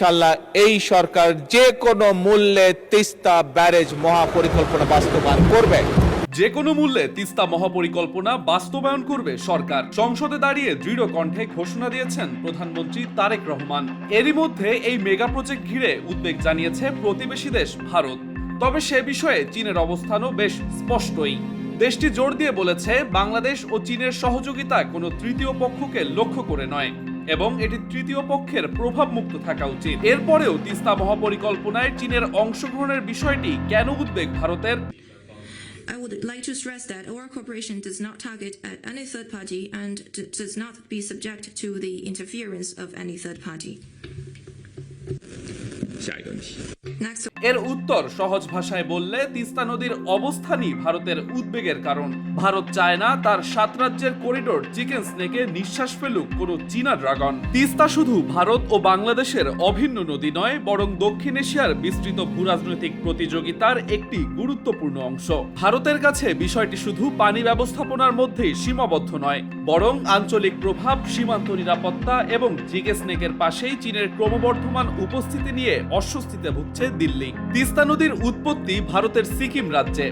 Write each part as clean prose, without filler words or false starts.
ইনশাল্লাহ এই সরকার যে কোনো মূল্যে তিস্তা ব্যারেজ মহাপরিকল্পনা বাস্তবায়ন করবে। যে কোনো মূল্যে তিস্তা মহাপরিকল্পনা বাস্তবায়ন করবে সরকার। সংসদে দাঁড়িয়ে দৃঢ় কণ্ঠে ঘোষণা দিয়েছেন প্রধানমন্ত্রী তারেক রহমান। এরই মধ্যে এই মেগা প্রজেক্ট ঘিরে উদ্বেগ জানিয়েছে প্রতিবেশী দেশ ভারত। তবে সে বিষয়ে চীনের অবস্থানও বেশ স্পষ্টই। দেশটি জোর দিয়ে বলেছে বাংলাদেশ ও চীনের সহযোগিতা কোনো তৃতীয় পক্ষকে লক্ষ্য করে নয় এবং এটি তৃতীয় পক্ষের প্রভাব মুক্ত থাকা উচিত। এরপরেও তিস্তা মহাপরিকল্পনায় চীনের অংশগ্রহণের বিষয়টি কেন উদ্বেগ ভারতের? I would like to stress that our cooperation does not target at any third party and does not be subject to the interference of any third party. Next. এর উত্তর সহজ ভাষায় বললে তিস্তা নদীর অবস্থানই ভারতের উদ্বেগের কারণ। ভারত চায় না তার 7 রাজ্যের করিডোর চিকেন স্নেকে নিঃশ্বাস ফেলুক কোনো চীনা ড্রাগন। তিস্তা শুধু ভারত ও বাংলাদেশের অভিন্ন নদী নয়, বরং দক্ষিণ এশিয়ার বিস্তৃত ভূরাজনৈতিক প্রতিযোগিতার একটি গুরুত্বপূর্ণ অংশ। ভারতের কাছে বিষয়টি শুধু পানি ব্যবস্থাপনার মধ্যেই সীমাবদ্ধ নয়, বরং আঞ্চলিক প্রভাব, সীমান্ত নিরাপত্তা এবং চিকেন স্নেকের পাশেই চীনের ক্রমবর্ধমান উপস্থিতি নিয়ে অস্বস্তিতে ভুগছে দিল্লি। তিস্তা নদীর উৎপত্তি ভারতের সিকিম রাজ্যে।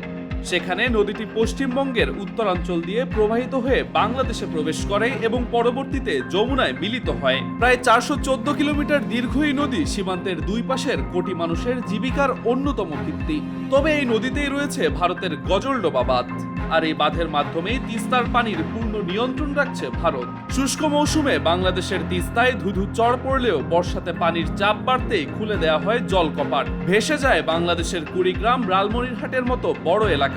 সেখানে নদীটি পশ্চিমবঙ্গের উত্তরাঞ্চল দিয়ে প্রবাহিত হয়ে বাংলাদেশে প্রবেশ করে এবং পরবর্তীতে যমুনায় মিলিত হয়। প্রায় 414 কিলোমিটার দীর্ঘ এই নদী সীমান্তের দুই পাশের কোটি মানুষের জীবিকার অন্যতম ভিত্তি। তবে এই নদীতেই রয়েছে ভারতের গজলডোবা বাঁধ, আর এই বাঁধের মাধ্যমেই তিস্তার পানির পূর্ণ নিয়ন্ত্রণ রাখছে ভারত। শুষ্ক মৌসুমে বাংলাদেশের তিস্তায় ধুধু চড় পড়লেও বর্ষাতে পানির চাপ বাড়তেই খুলে দেওয়া হয় জলকপাট। ভেসে যায় বাংলাদেশের কুড়িগ্রাম, লালমনিরহাটের মতো বড় এলাকা।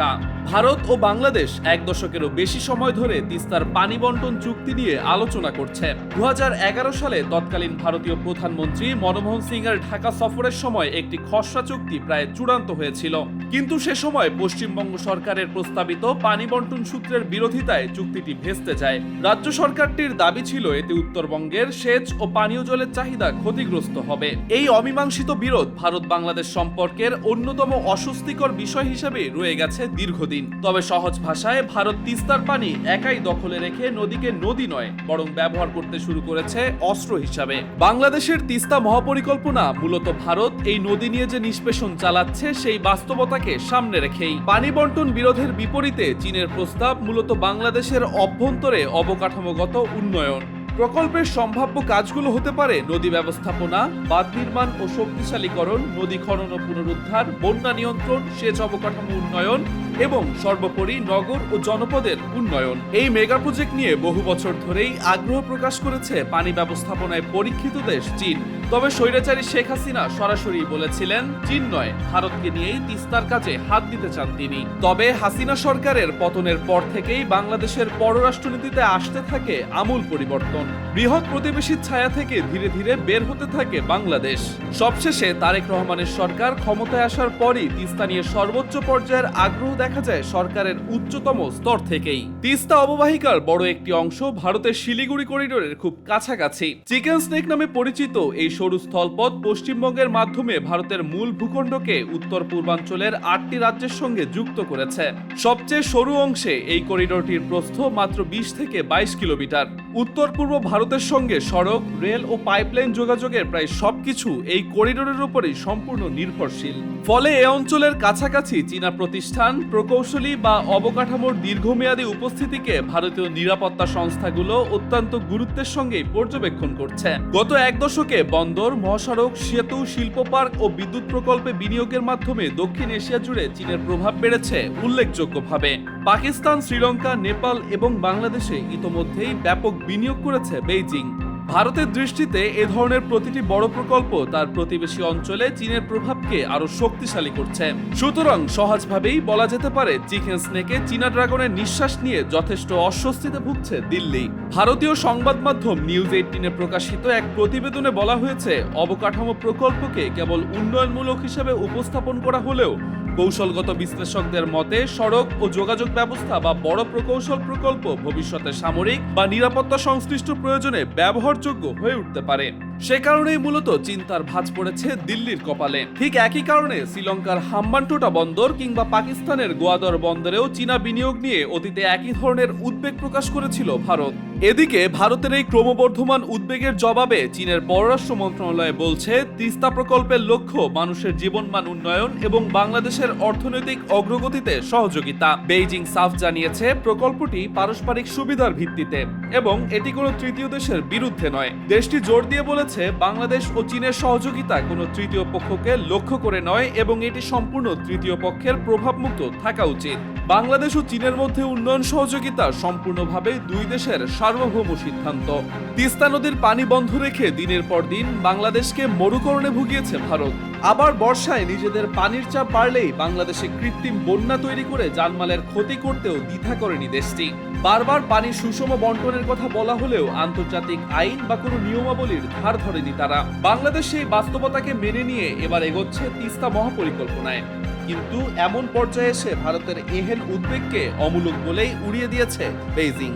ভারত ও বাংলাদেশ 1 দশকেরও বেশি সময় ধরে তিস্তার পানি বন্টন চুক্তি নিয়ে আলোচনা করছে। 2011 সালে তৎকালীন ভারতীয় প্রধানমন্ত্রী মনমোহন সিং এর ঢাকা সফরের সময় একটি খসড়া চুক্তি প্রায় চূড়ান্ত হয়েছিল, কিন্তু সে সময় পশ্চিমবঙ্গ সরকারের প্রস্তাবিত পানি বন্টন সূত্রের বিরোধিতায় চুক্তিটি ভেস্তে যায়। রাজ্য সরকারটির দাবি ছিল এতে উত্তরবঙ্গের সেচ ও পানীয় জলের চাহিদা ক্ষতিগ্রস্ত হবে। এই অমীমাংসিত বিরোধ ভারত বাংলাদেশ সম্পর্কের অন্যতম অস্বস্তিকর বিষয় হিসেবে রয়ে গেছে দীর্ঘদিন। তবে সহজ ভাষায় ভারত তিস্তার পানি একাই দখলে রেখে নদীকে নদী নয়, বরং ব্যবহার করতে শুরু করেছে অস্ত্র হিসাবে। বাংলাদেশের তিস্তা মহাপরিকল্পনা মূলত ভারত এই নদী নিয়ে যে নিষ্পেষণ চালাচ্ছে সেই বাস্তবতাকে সামনে রেখেই। পানি বন্টন বিরোধের বিপরীতে চীনের প্রস্তাব মূলত বাংলাদেশের অভ্যন্তরে অবকাঠামোগত উন্নয়ন। প্রকল্পের সম্ভাব্য কাজগুলো হতে পারে নদী ব্যবস্থাপনা, বাঁধ নির্মাণ ও শক্তিশালীকরণ, নদী খনন ও পুনরুদ্ধার, বন্যা নিয়ন্ত্রণ, সেচ অবকাঠামো উন্নয়ন এবং সর্বোপরি নগর ও জনপদের উন্নয়ন। এই মেগা প্রজেক্ট নিয়ে বহু বছর ধরেই আগ্রহ প্রকাশ করেছে পানি ব্যবস্থাপনায় পরীক্ষিত দেশ চীন। তবে স্বৈরাচারী শেখ হাসিনা সরাসরি বলেছিলেন চীন নয়, ভারতকে নিয়েই তিস্তার কাজে হাত দিতে চান তিনি। তবে হাসিনা সরকারের পতনের পর থেকেই বাংলাদেশের পররাষ্ট্রনীতিতে আসতে থাকে আমূল পরিবর্তন। বৃহৎ প্রতিবেশীর ছায়া থেকে ধীরে ধীরে বের হতে থাকে বাংলাদেশ। সবশেষে তারেক রহমানের সরকার ক্ষমতায় আসার পরই তিস্তা নিয়ে সর্বোচ্চ পর্যায়ের আগ্রহ দেখা যায় সরকারের উচ্চতম স্তর থেকেই। তিস্তা অববাহিকার বড় একটি অংশ ভারতের শিলিগুড়ি করিডোরের খুব কাছাকাছি। চিকেন স্নেক নামে পরিচিত এই সরু স্থলপথ পশ্চিমবঙ্গের মাধ্যমে ভারতের মূল ভূখণ্ডকে উত্তর পূর্বাঞ্চলের 8টি রাজ্যের সঙ্গে যুক্ত করেছে। সবচেয়ে সরু অংশে এই করিডোরটির প্রস্থ মাত্র 20 থেকে 22 কিলোমিটার। উত্তর পূর্ব ভারতের সঙ্গে সড়ক, রেল ও পাইপলাইন যোগাযোগের প্রায় সবকিছু এই করিডোরের উপরেই সম্পূর্ণ নির্ভরশীল। ফলে এ অঞ্চলের কাছাকাছি চীনা প্রতিষ্ঠান, প্রকৌশলী বা অবকাঠামোর দীর্ঘমেয়াদী উপস্থিতিকে ভারতীয় নিরাপত্তা সংস্থাগুলো অত্যন্ত গুরুত্বের সঙ্গে পর্যবেক্ষণ করছে। গত 1 দশকে বন্দর, মহাসড়ক, সেতু, শিল্প পার্ক ও বিদ্যুৎ প্রকল্পে বিনিয়োগের মাধ্যমে দক্ষিণ এশিয়া জুড়ে চীনের প্রভাব বেড়েছে উল্লেখযোগ্যভাবে। পাকিস্তান, শ্রীলঙ্কা, নেপাল এবং বাংলাদেশে ইতোমধ্যেই ব্যাপক বিনিয়োগ করেছে বেইজিং। ভারতের দৃষ্টিতে এ ধরনের প্রতিটি বড় প্রকল্প তার প্রতিবেশী অঞ্চলে চীনের প্রভাবকে আরো শক্তিশালী করছে। সুতরাং সহজভাবেই বলা যেতে পারে চিকেন স্নেকে চীনা ড্রাগনের নিঃশ্বাস নিয়ে যথেষ্ট অস্বস্তিতে ভুগছে দিল্লি। ভারতীয় সংবাদ মাধ্যম নিউজ 18-এ প্রকাশিত এক প্রতিবেদনে বলা হয়েছে, অবকাঠামো প্রকল্পকে কেবল উন্নয়নমূলক হিসেবে উপস্থাপন করা হলেও কৌশলগত বিশ্লেষকদের মতে সড়ক ও যোগাযোগ ব্যবস্থা বা বড় প্রকৌশল প্রকল্প ভবিষ্যতে সামরিক বা নিরাপত্তা সংশ্লিষ্ট প্রয়োজনে ব্যবহারযোগ্য হয়ে উঠতে পারে। সে কারণেই মূলত চিন্তার ভাঁজ পড়েছে দিল্লির কপালে। ঠিক একই কারণে শ্রীলঙ্কার হাম্বানটোটা বন্দর কিংবা পাকিস্তানের গোয়াদর বন্দরেও চীনা বিনিয়োগ নিয়ে অতীতে একই ধরনের উদ্বেগ প্রকাশ করেছিল ভারত। এদিকে ভারতের এই ক্রমবর্ধমান উদ্বেগের জবাবে চীনের পররাষ্ট্র মন্ত্রণালয় বলছে, তিস্তা প্রকল্পের লক্ষ্য মানুষের জীবনমান উন্নয়ন এবং বাংলাদেশের অর্থনৈতিক অগ্রগতিতে সহযোগিতা। বেইজিং সাফ জানিয়েছে, প্রকল্পটি পারস্পরিক সুবিধার ভিত্তিতে এবং এটি কোনো তৃতীয় দেশের বিরুদ্ধে নয়। দেশটি জোর দিয়ে বলেছে, বাংলাদেশ ও চীনের সহযোগিতা কোনো তৃতীয় পক্ষকে লক্ষ্য করে নয় এবং এটি সম্পূর্ণ তৃতীয় পক্ষের প্রভাবমুক্ত থাকা উচিত। বাংলাদেশ ও চীনের মধ্যে উন্নয়ন সহযোগিতা সম্পূর্ণভাবে দুই দেশের সার্বভৌম সিদ্ধান্ত। তিস্তা নদীর পানি বন্ধ রেখে দিনের পর দিন বাংলাদেশকে মরুকরণে ভুগিয়েছে ভারত। আবার বর্ষায় নিজেদের পানির চাপ বাড়লেই বাংলাদেশে কৃত্রিম বন্যা তৈরি করে জানমালের ক্ষতি করতেও দ্বিধা করেনি দেশটি। বারবার পানির সুষম বন্টনের কথা বলা হলেও আন্তর্জাতিক আইন বা কোনো নিয়মাবলীর ধার ধরেনি তারা। বাংলাদেশ সেই বাস্তবতাকে মেনে নিয়ে এবার এগোচ্ছে তিস্তা মহাপরিকল্পনায়। কিন্তু এমন পর্যায়ে এসে ভারতের এহেন উদ্বেগকে অমূলক বলেই উড়িয়ে দিয়েছে বেইজিং।